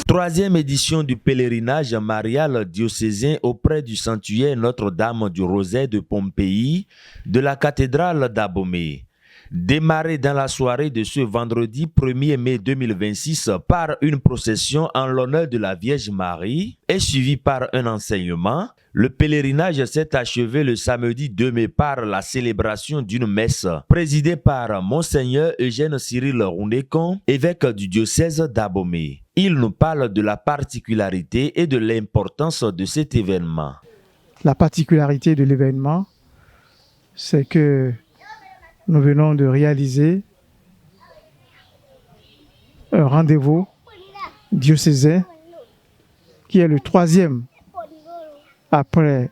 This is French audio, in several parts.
Troisième édition du pèlerinage marial diocésain auprès du sanctuaire Notre-Dame du Rosaire de Pompéi de la cathédrale d'Abomey. Démarré dans la soirée de ce vendredi 1er mai 2026 par une procession en l'honneur de la Vierge Marie et suivi par un enseignement, le pèlerinage s'est achevé le samedi 2 mai par la célébration d'une messe présidée par Monseigneur Eugène Cyril Roundécon, évêque du diocèse d'Abomey. Il nous parle de la particularité et de l'importance de cet événement. La particularité de l'événement, c'est que nous venons de réaliser un rendez-vous diocésain qui est le troisième après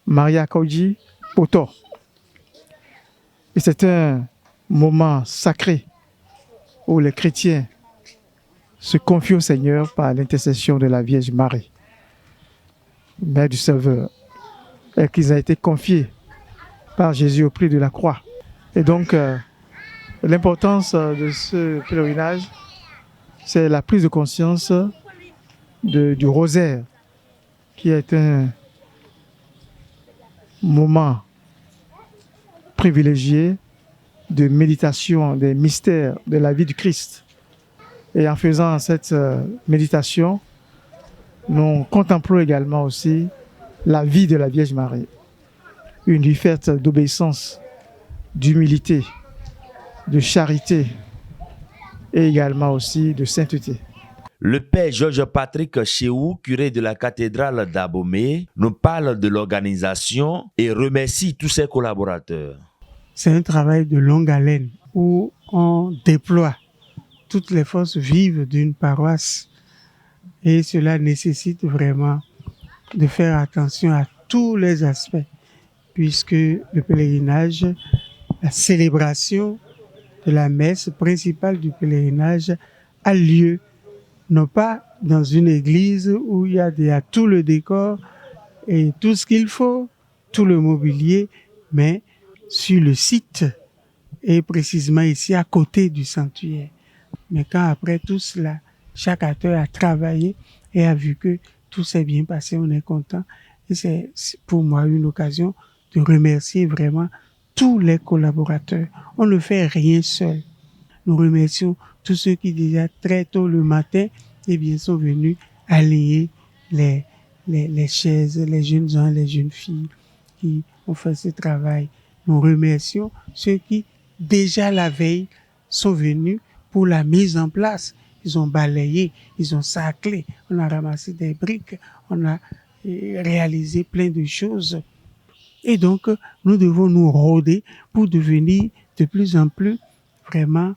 Maria Kauji Poto. Et c'est un moment sacré où les chrétiens se confient au Seigneur par l'intercession de la Vierge Marie, Mère du Sauveur, et qu'ils ont été confiés par Jésus au pied de la croix. Et donc, l'importance de ce pèlerinage, c'est la prise de conscience du rosaire, qui est un moment privilégié de méditation des mystères de la vie du Christ. Et en faisant cette méditation, nous contemplons également aussi la vie de la Vierge Marie. Une vie faite d'obéissance, d'humilité, de charité et également aussi de sainteté. Le père Georges Patrick Chéhou, curé de la cathédrale d'Abomey, nous parle de l'organisation et remercie tous ses collaborateurs. C'est un travail de longue haleine où on déploie toutes les forces vives d'une paroisse et cela nécessite vraiment de faire attention à tous les aspects puisque le pèlerinage, la célébration de la messe principale du pèlerinage a lieu non pas dans une église où il y a tout le décor et tout ce qu'il faut, tout le mobilier, mais sur le site et précisément ici à côté du sanctuaire. Mais quand après tout cela, chaque acteur a travaillé et a vu que tout s'est bien passé, on est content. Et c'est pour moi une occasion de remercier vraiment tous les collaborateurs. On ne fait rien seul. Nous remercions tous ceux qui déjà très tôt le matin sont venus aligner les chaises, les jeunes gens, les jeunes filles qui ont fait ce travail. Nous remercions ceux qui déjà la veille sont venus pour la mise en place. Ils ont balayé, ils ont saclé, on a ramassé des briques, on a réalisé plein de choses. Et donc, nous devons nous rôder pour devenir de plus en plus vraiment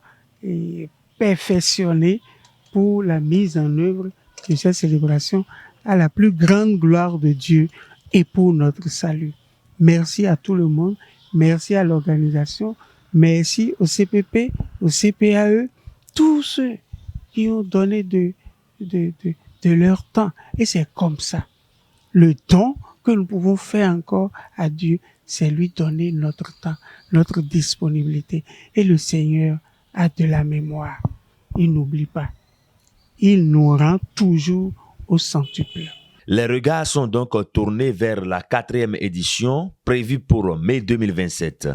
perfectionnés pour la mise en œuvre de cette célébration à la plus grande gloire de Dieu et pour notre salut. Merci à tout le monde, merci à l'organisation, merci au CPP, au CPAE, tous ceux qui ont donné de leur temps. Et c'est comme ça. Le don que nous pouvons faire encore à Dieu, c'est lui donner notre temps, notre disponibilité. Et le Seigneur a de la mémoire. Il n'oublie pas. Il nous rend toujours au centuple. Les regards sont donc tournés vers la 4e édition prévue pour mai 2027.